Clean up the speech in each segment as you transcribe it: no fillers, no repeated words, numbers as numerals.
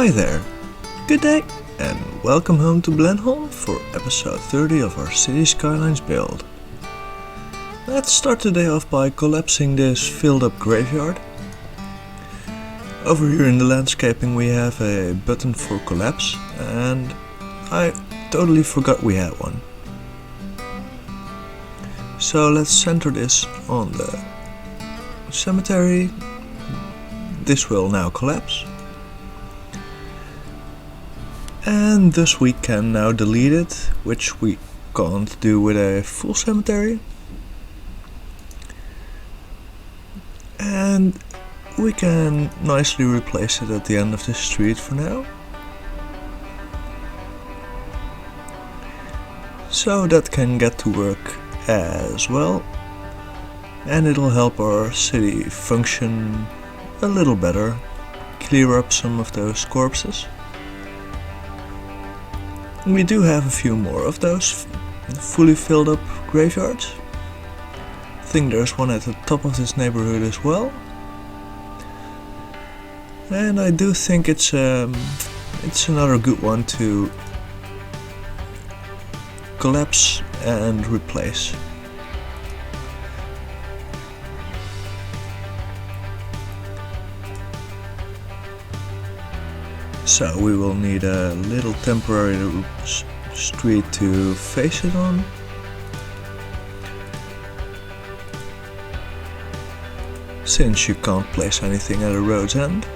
Hi there, good day, and welcome home to Blenholme for episode 30 of our City Skylines build. Let's start today off by collapsing this filled up graveyard. Over here in the landscaping we have a button for collapse, and I totally forgot we had one. So let's center this on the cemetery. This will now collapse. And thus we can now delete it, which we can't do with a full cemetery. And we can nicely replace it at the end of the street for now. So that can get to work as well. And it'll help our city function a little better, clear up some of those corpses. We do have a few more of those fully filled up graveyards. I think there's one at the top of this neighborhood as well. And I do think it's another good one to collapse and replace. So we will need a little temporary street to face it on. Since you can't place anything at a road's end.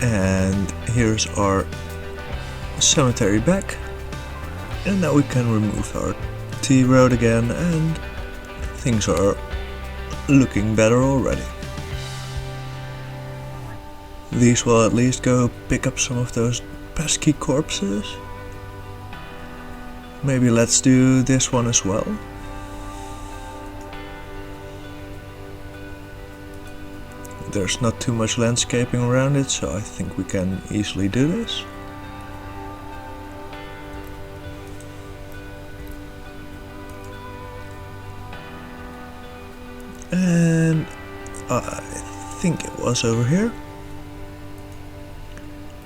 And here's our cemetery back. And now we can remove our T-road again, and things are looking better already. These will at least go pick up some of those pesky corpses. Maybe let's do this one as well. There's not too much landscaping around it, so I think we can easily do this. And I think it was over here.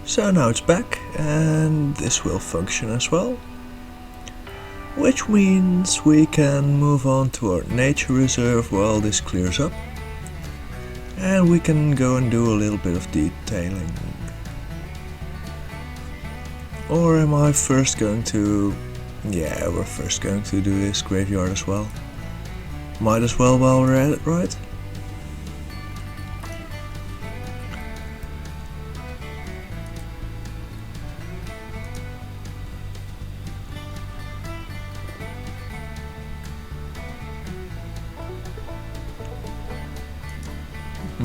So now it's back, and this will function as well. Which means we can move on to our nature reserve while this clears up. And we can go and do a little bit of detailing. Or am I first going to... Yeah, we're first going to do this graveyard as well. Might as well while we're at it, right?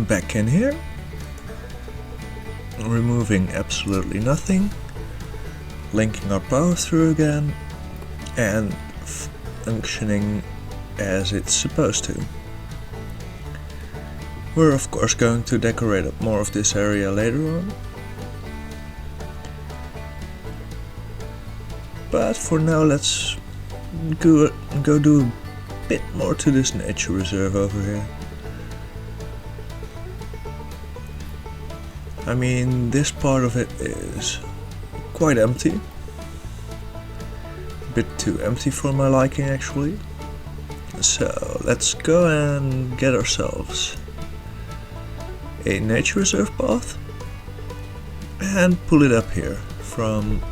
Back in here. Removing absolutely nothing. Linking our power through again. And functioning as it's supposed to. We're of course going to decorate up more of this area later on. But for now let's go do a bit more to this nature reserve over here. I mean, this part of it is quite empty. A bit too empty for my liking actually. So let's go and get ourselves a nature reserve path and pull it up here from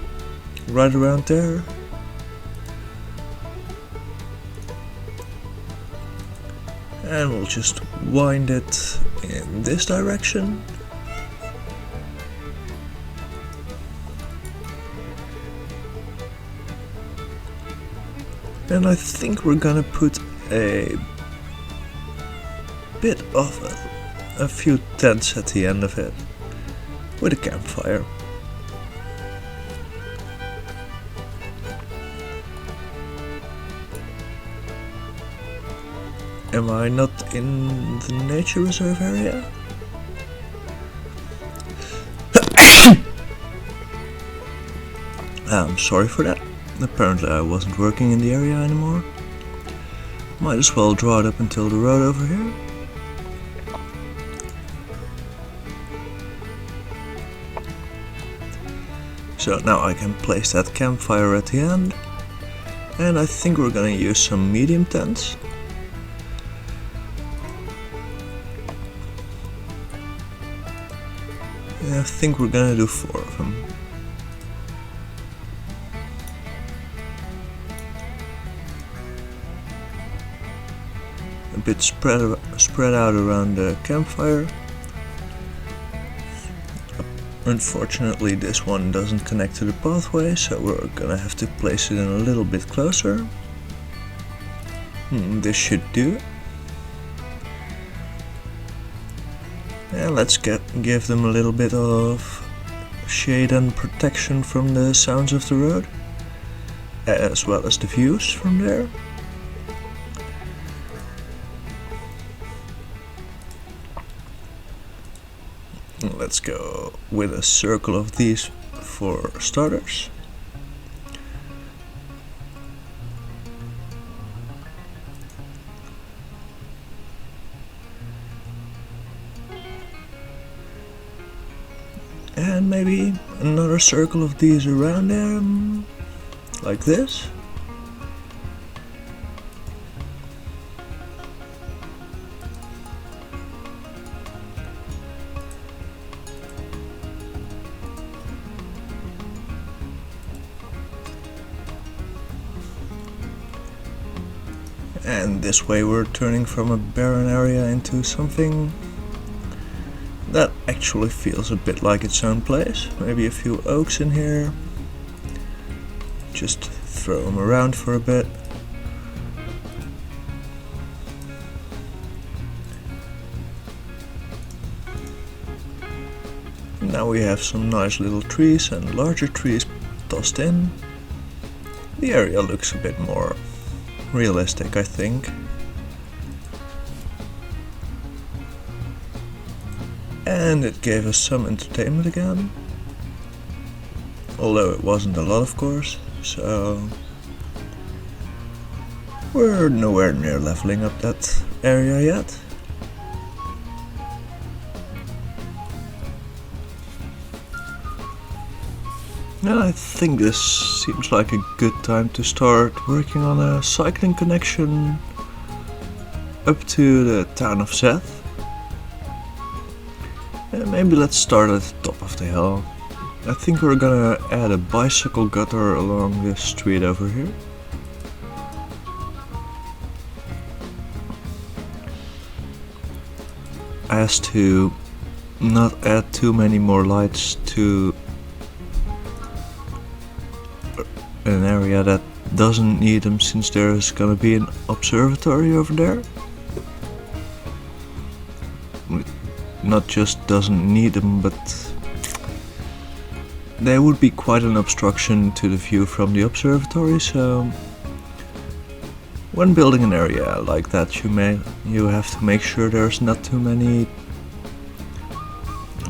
right around there. And we'll just wind it in this direction. And I think we're gonna put a bit of a few tents at the end of it with a campfire. Am I not in the nature reserve area? I'm sorry for that. Apparently I wasn't working in the area anymore. Might as well draw it up until the road over here. So now I can place that campfire at the end. And I think we're gonna use some medium tents. Yeah, I think we're gonna do 4 of them. A bit spread out around the campfire. Unfortunately, this one doesn't connect to the pathway, so we're gonna have to place it in a little bit closer. This should do. And let's give them a little bit of shade and protection from the sounds of the road, as well as the views from there. Let's go with a circle of these for starters. And maybe another circle of these around them, like this. And this way we're turning from a barren area into something that actually feels a bit like its own place. Maybe a few oaks in here. Just throw them around for a bit. Now we have some nice little trees and larger trees tossed in. The area looks a bit more realistic, I think. And it gave us some entertainment again. Although it wasn't a lot, of course, so we're nowhere near leveling up that area yet. And I think this seems like a good time to start working on a cycling connection up to the town of Seth. And maybe let's start at the top of the hill. I think we're gonna add a bicycle gutter along this street over here. As to not add too many more lights to an area that doesn't need them, since there's gonna be an observatory over there. Not just doesn't need them, but they would be quite an obstruction to the view from the observatory, so when building an area like that you have to make sure there's not too many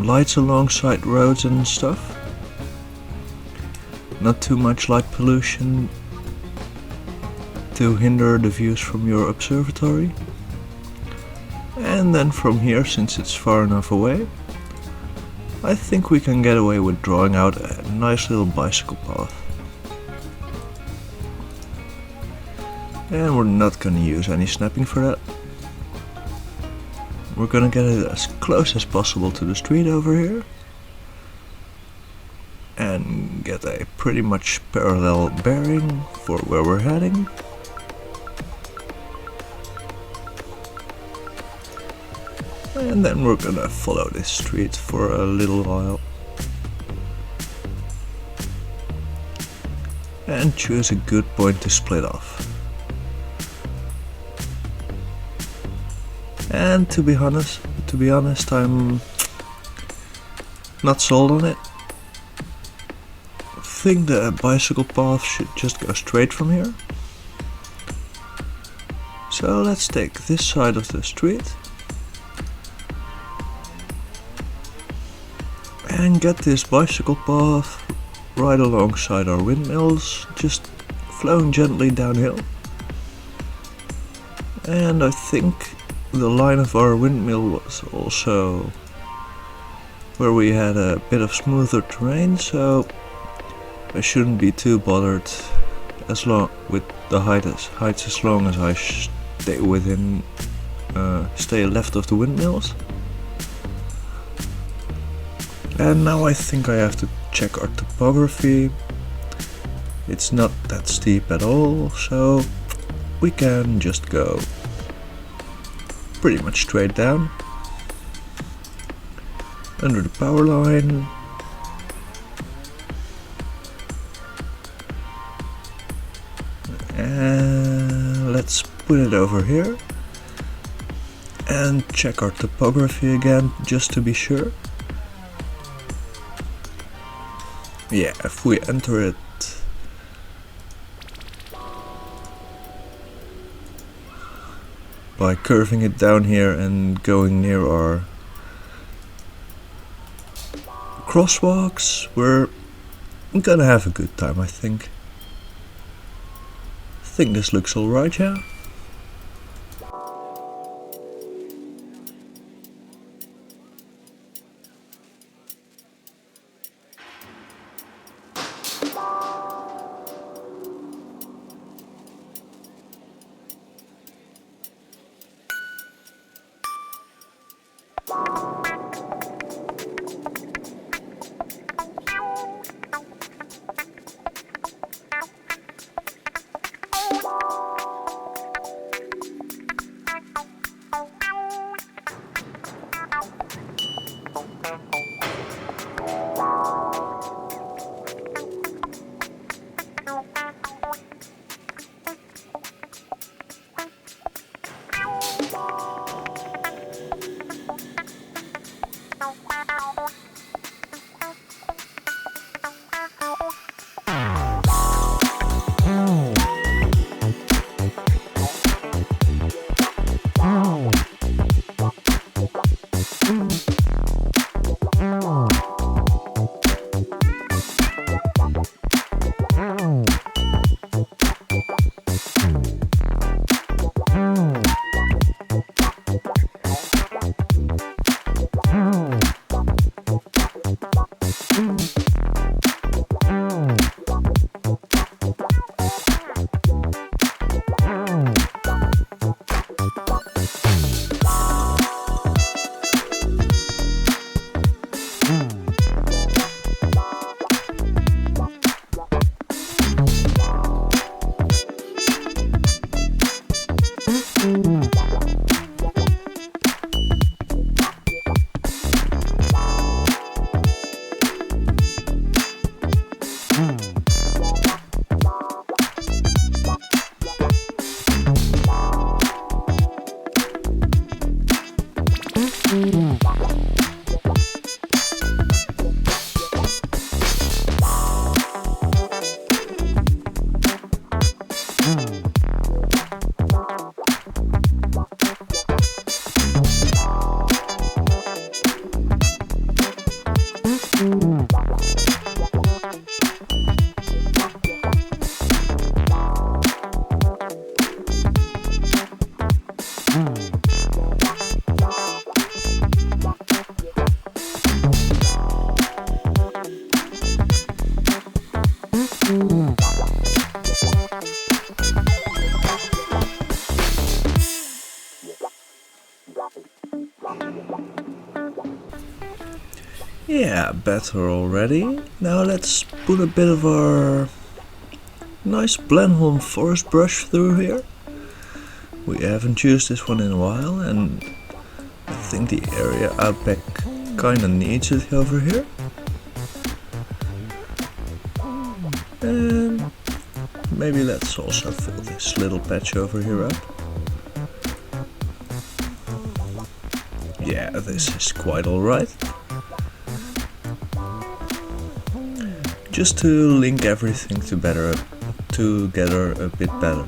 lights alongside roads and stuff. Not too much light pollution to hinder the views from your observatory. And then from here, since it's far enough away, I think we can get away with drawing out a nice little bicycle path. And we're not gonna use any snapping for that. We're gonna get it as close as possible to the street over here. And get a pretty much parallel bearing for where we're heading. And then we're gonna follow this street for a little while. And choose a good point to split off. And to be honest, I'm not sold on it. I think the bicycle path should just go straight from here. So let's take this side of the street and get this bicycle path right alongside our windmills, just flowing gently downhill. And I think the line of our windmill was also where we had a bit of smoother terrain, so I shouldn't be too bothered as long with the heights as long as I stay within, stay left of the windmills. And now I think I have to check our topography. It's not that steep at all, so we can just go pretty much straight down under the power line. And let's put it over here and check our topography again just to be sure. Yeah, if we enter it by curving it down here and going near our crosswalks, we're gonna have a good time, I think. I think this looks alright, yeah? Yeah, better already. Now let's put a bit of our nice Blenholme forest brush through here. We haven't used this one in a while, and I think the area out back kinda needs it over here. And maybe let's also fill this little patch over here up. Yeah, this is quite alright. Just to link everything together a bit better.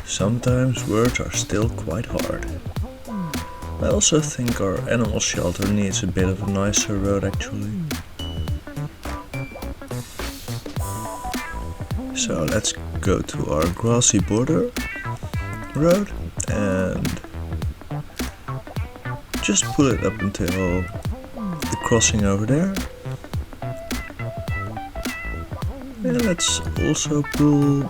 Sometimes words are still quite hard. I also think our animal shelter needs a bit of a nicer road actually. So let's go to our grassy border road and just pull it up until the crossing over there. And let's also pull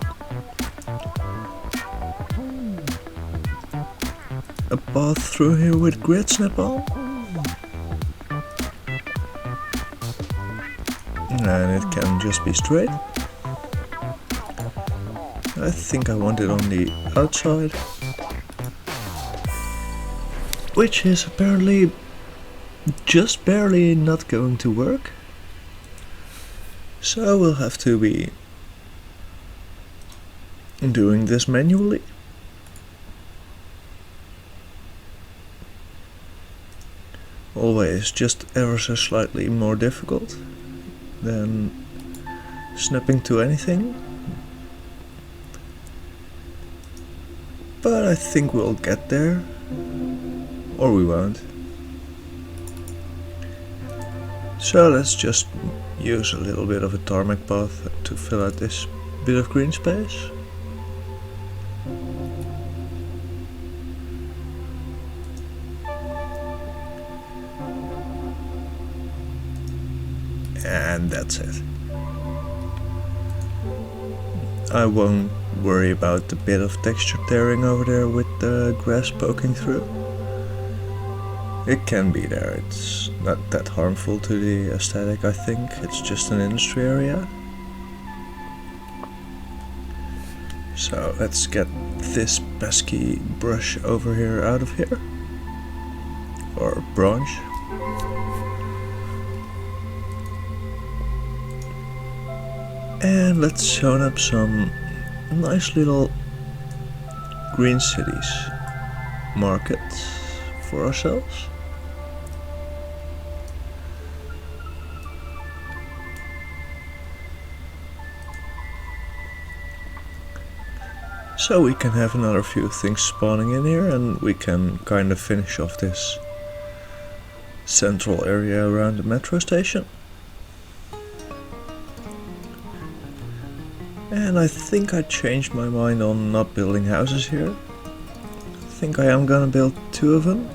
a path through here with grid snap on. And it can just be straight. I think I want it on the outside, which is apparently just barely not going to work. So we'll have to be doing this manually. Always just ever so slightly more difficult than snapping to anything. But I think we'll get there. Or we won't. So let's just use a little bit of a tarmac path to fill out this bit of green space. And that's it. I won't worry about the bit of texture tearing over there with the grass poking through. It can be there, it's not that harmful to the aesthetic, I think. It's just an industry area. So let's get this pesky brush over here out of here. Or branch. And let's show up some nice little green cities markets for ourselves. So we can have another few things spawning in here and we can kind of finish off this central area around the metro station. And I think I changed my mind on not building houses here. I think I am gonna build 2 of them.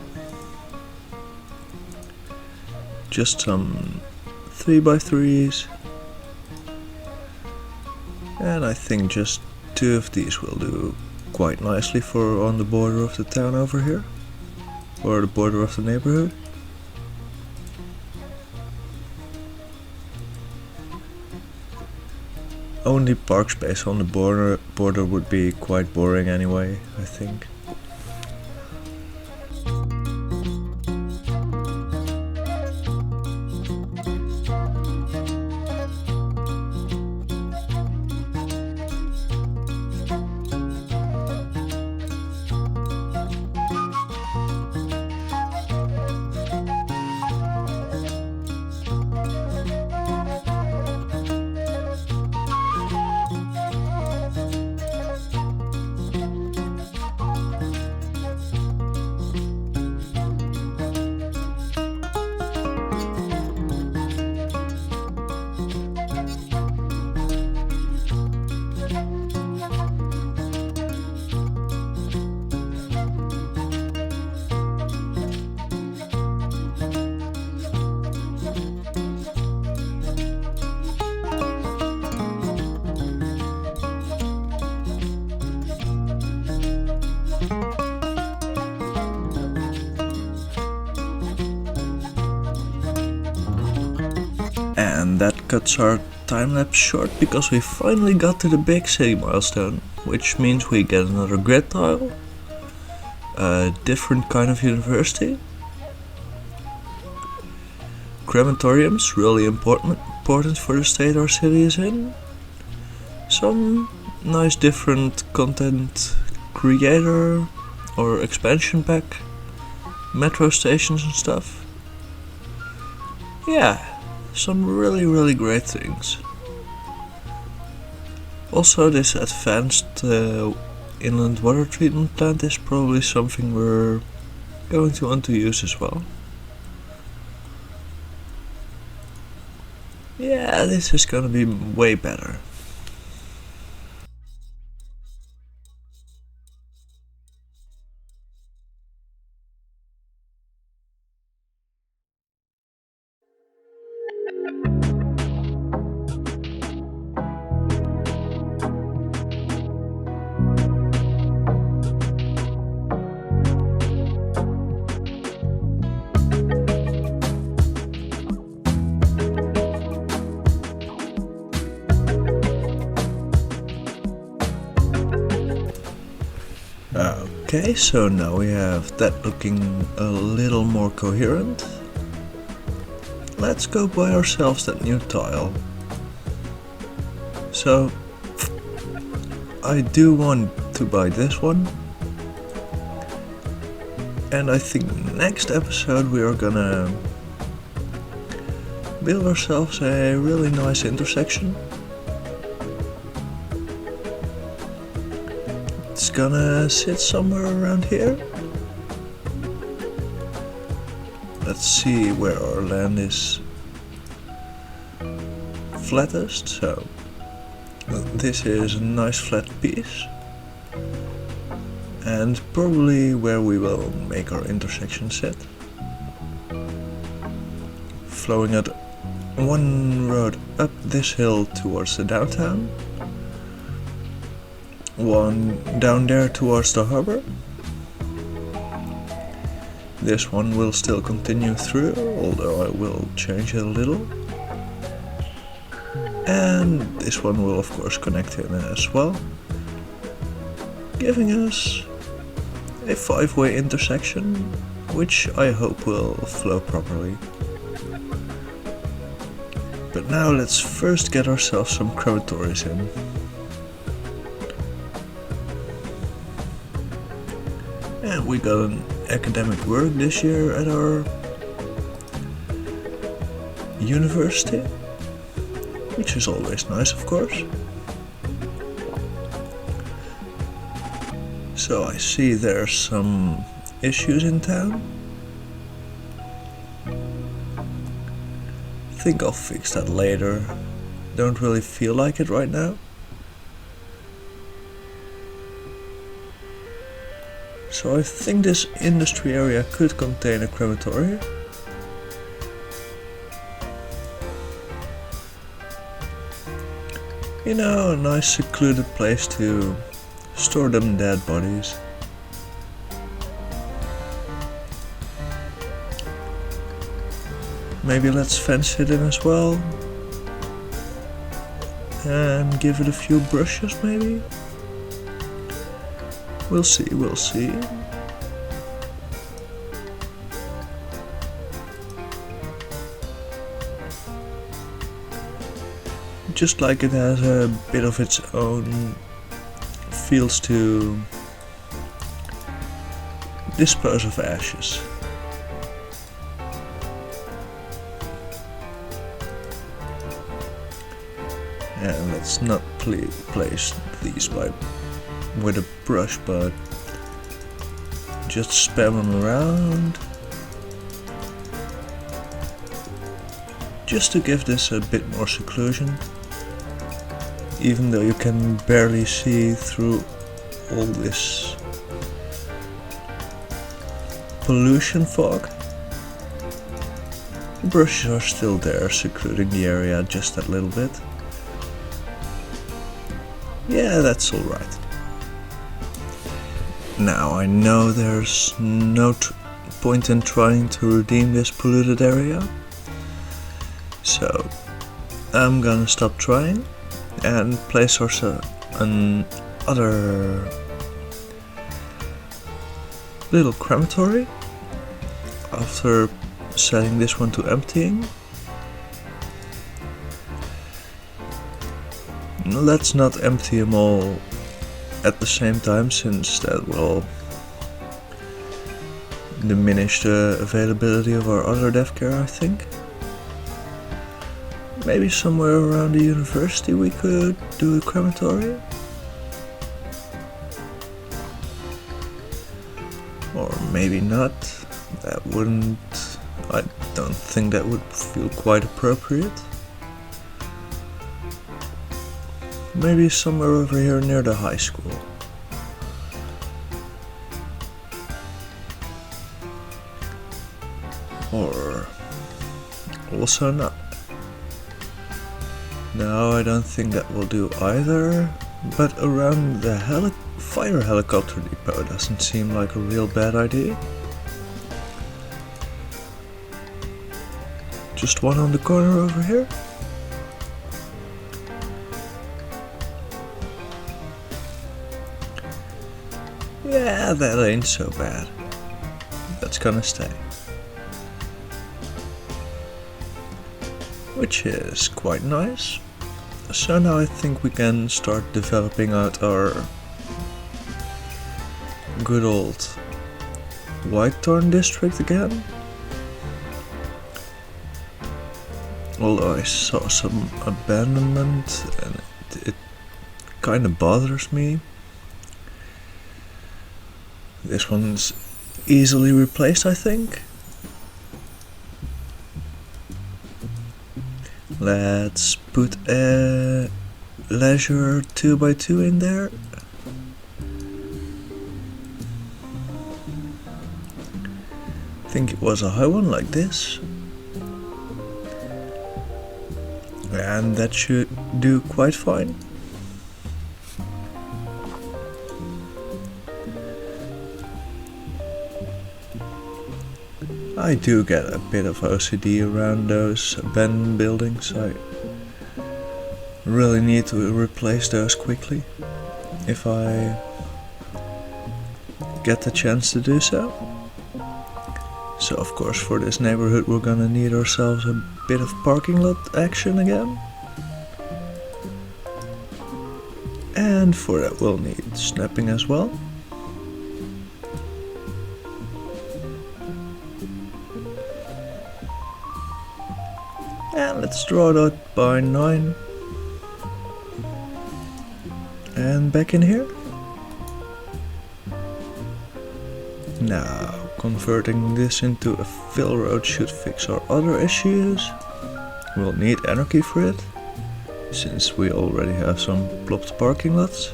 Just some 3x3s. And I think just 2 of these will do quite nicely for on the border of the town over here. Or the border of the neighborhood. Only park space on the border would be quite boring anyway, I think. And that cuts our time-lapse short because we finally got to the big city milestone, which means we get another grid tile, a different kind of university, crematoriums, really important for the state our city is in, some nice different content creator or expansion pack, metro stations and stuff. Yeah. Some really great things. Also, this advanced inland water treatment plant is probably something we're going to want to use as well. Yeah, this is gonna be way better. Okay, so now we have that looking a little more coherent. Let's go buy ourselves that new tile. So, I do want to buy this one. And I think next episode we are gonna build ourselves a really nice intersection. It's gonna sit somewhere around here. Let's see where our land is flattest. So this is a nice flat piece, and probably where we will make our intersection sit. Flowing at one road up this hill towards the downtown, one down there towards the harbor. This one will still continue through, although I will change it a little. And this one will of course connect in as well, giving us a 5-way intersection, which I hope will flow properly. But now let's first get ourselves some crematories in. And we got an academic work this year at our university, which is always nice, of course. So I see there's some issues in town. Think I'll fix that later. Don't really feel like it right now. So I think this industry area could contain a crematory. You know, a nice secluded place to store them dead bodies. Maybe let's fence it in as well. And give it a few brushes maybe. We'll see, we'll see. Just like it has a bit of its own fields to dispose of ashes. And let's not place these with a brush, but just spam them around, just to give this a bit more seclusion, even though you can barely see through all this pollution fog. The brushes are still there, secluding the area just a little bit. Yeah, that's alright. Now I know there's no point in trying to redeem this polluted area, so I'm gonna stop trying and place ourselves another little crematory after setting this one to emptying. Let's not empty them all at the same time, since that will diminish the availability of our other deathcare, I think. Maybe somewhere around the university we could do a crematory. Or maybe not. That wouldn't... I don't think that would feel quite appropriate. Maybe somewhere over here near the high school. Or also not. No, I don't think that will do either. But around the fire helicopter depot doesn't seem like a real bad idea. Just one on the corner over here. Yeah, Yeah, that ain't so bad. That's gonna stay. Which is quite nice. So now I think we can start developing out our good old Whitethorn district again. Although I saw some abandonment and it kind of bothers me. This one's easily replaced, I think. Let's put a leisure 2x2 in there. I think it was a high one like this. And that should do quite fine. I do get a bit of OCD around those abandoned buildings. I really need to replace those quickly if I get the chance to do so. So of course for this neighborhood we're gonna need ourselves a bit of parking lot action again. And for that we'll need snapping as well. And let's draw that by 9. And back in here. Now, converting this into a fill road should fix our other issues. We'll need anarchy for it, since we already have some plopped parking lots.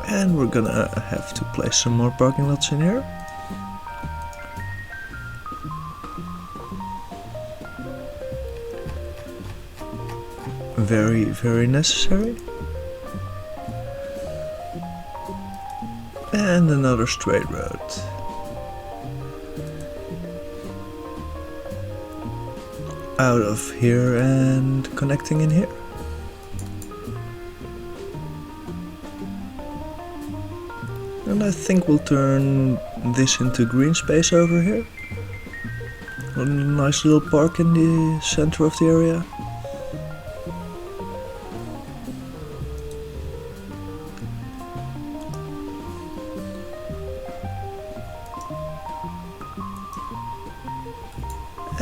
And we're gonna have to place some more parking lots in here. Very, very necessary. And another straight road. Out of here and connecting in here. And I think we'll turn this into green space over here. A nice little park in the center of the area.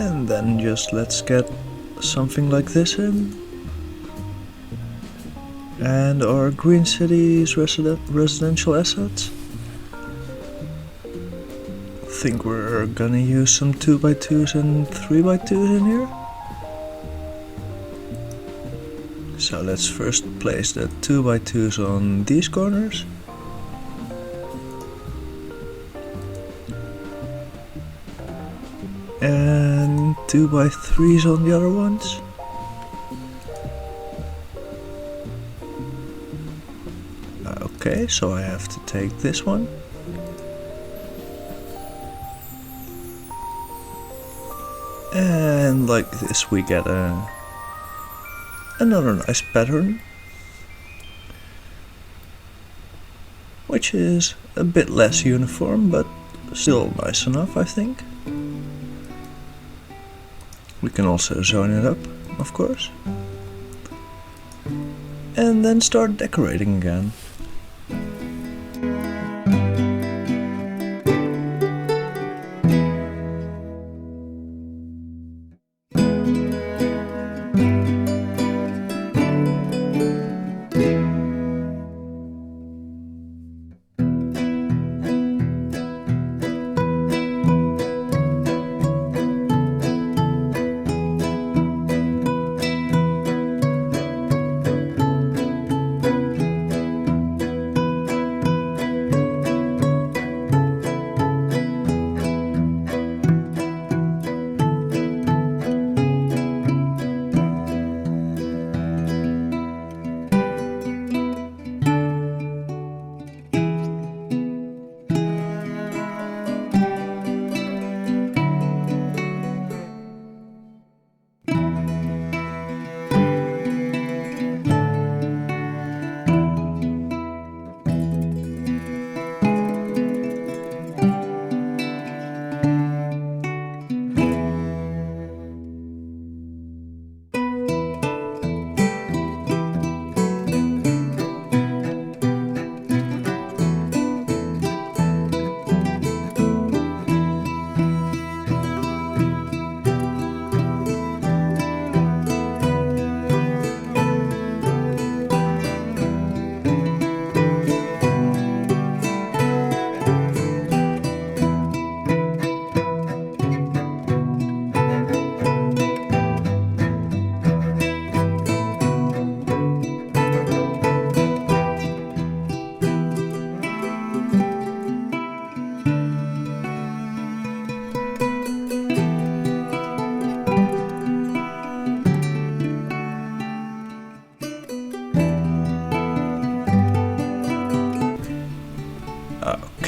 And then just let's get something like this in. And our green cities residential assets. I think we're gonna use some 2x2s and 3x2s in here. So let's first place the 2x2s on these corners. And 2x3s on the other ones. Okay, so I have to take this one. And like this we get another nice pattern. Which is a bit less uniform, but still nice enough, I think. We can also zone it up, of course. And then start decorating again.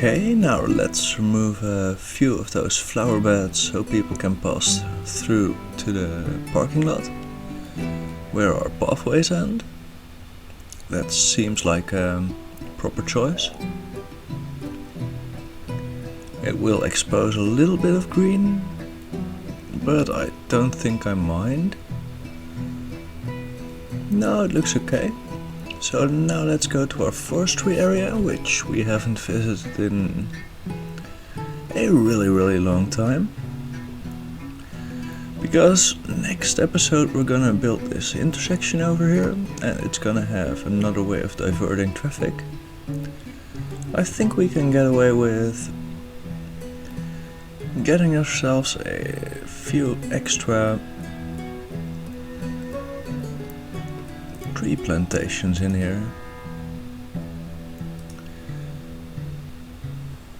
Okay, now let's remove a few of those flower beds so people can pass through to the parking lot where our pathways end. That seems like a proper choice. It will expose a little bit of green, but I don't think I mind. No, it looks okay. So now let's go to our forestry area, which we haven't visited in a really long time. Because next episode we're gonna build this intersection over here, and it's gonna have another way of diverting traffic. I think we can get away with getting ourselves a few extra tree plantations in here.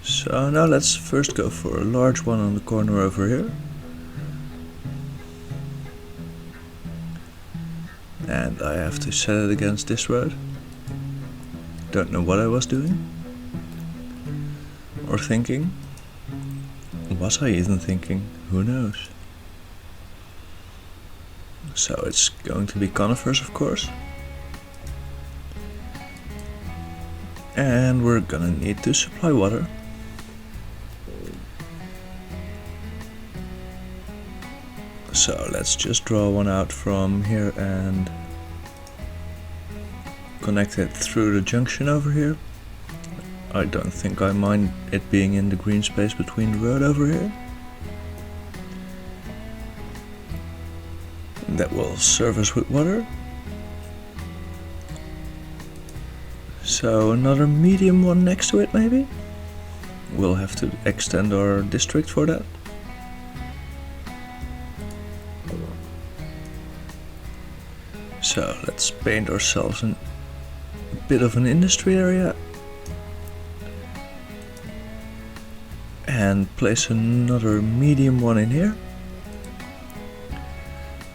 So now let's first go for a large one on the corner over here. And I have to set it against this road. Don't know what I was doing. Or thinking. Was I even thinking? Who knows? So it's going to be conifers, of course. And we're gonna need to supply water. So let's just draw one out from here and connect it through the junction over here. I don't think I mind it being in the green space between the road over here. That will serve us with water. So another medium one next to it maybe? We'll have to extend our district for that. So let's paint ourselves a bit of an industry area. And place another medium one in here.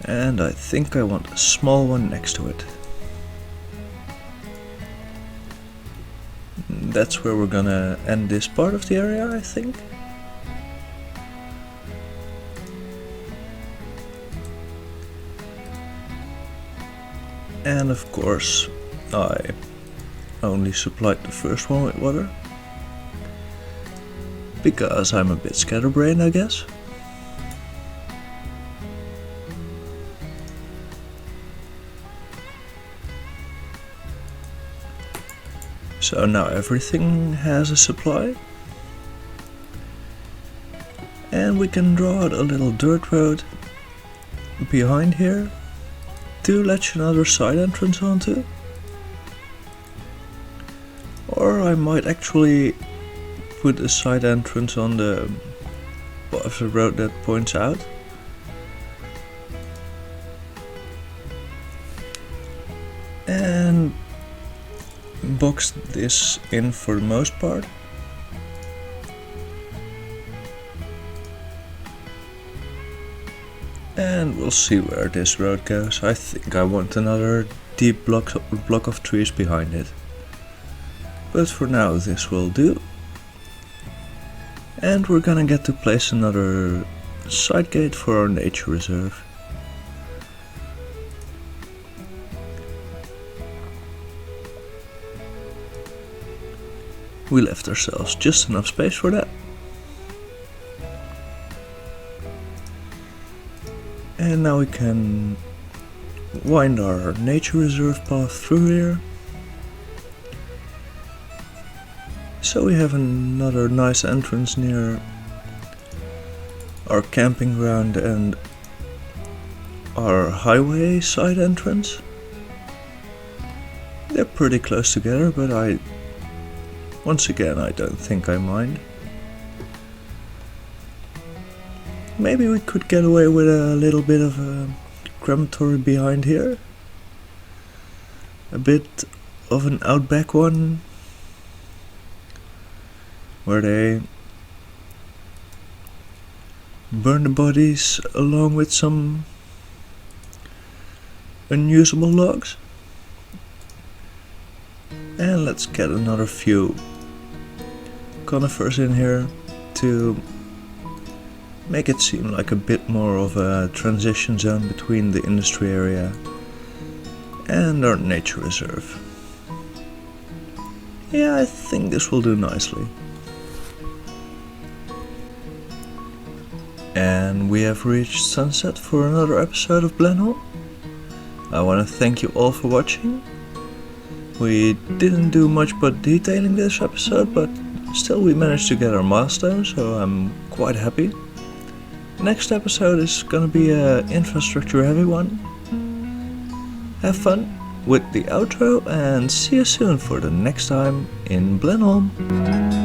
And I think I want a small one next to it. That's where we're gonna end this part of the area, I think. And of course, I only supplied the first one with water. Because I'm a bit scatterbrained, I guess. So now everything has a supply. And we can draw out a little dirt road behind here to let another side entrance onto. Or I might actually put a side entrance on the part of the road that points out. And box this in for the most part. And we'll see where this road goes. I think I want another deep block of trees behind it. But for now this will do. And we're gonna get to place another side gate for our nature reserve. We left ourselves just enough space for that. And now we can wind our nature reserve path through here. So we have another nice entrance near our camping ground and our highway side entrance. They're pretty close together, but once again, I don't think I mind. Maybe we could get away with a little bit of a crematory behind here. A bit of an outback one, where they burn the bodies along with some unusable logs. And let's get another few conifers in here to make it seem like a bit more of a transition zone between the industry area and our nature reserve. Yeah, I think this will do nicely. And we have reached sunset for another episode of Blenholme. I want to thank you all for watching. We didn't do much but detailing this episode, but still we managed to get our milestone, so I'm quite happy. Next episode is gonna be an infrastructure heavy one. Have fun with the outro and see you soon for the next time in Blenholme.